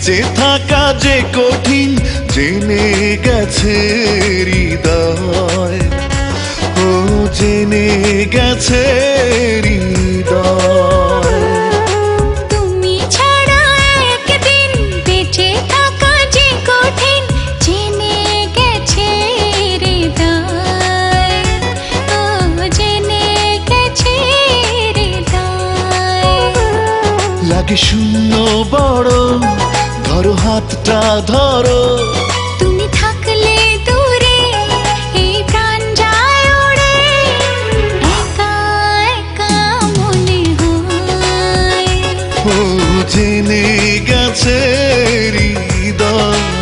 বেঁচে থাকা যে কঠিন জেনে গেছে হৃদয়, ও জেনে গেছে হৃদয়। তুমি ছাড়া একদিন বেঁচে থাকা যে কঠিন জেনে গেছে হৃদয়, ও জেনে গেছে হৃদয়। লাগে শূন্য বড়, ধরো হাতটা ধরো। তুমি থাকলে দূরে এই প্রাণ যায় উড়ে, একা একা মনে হয়। ও জেনে গেছে হৃদয়।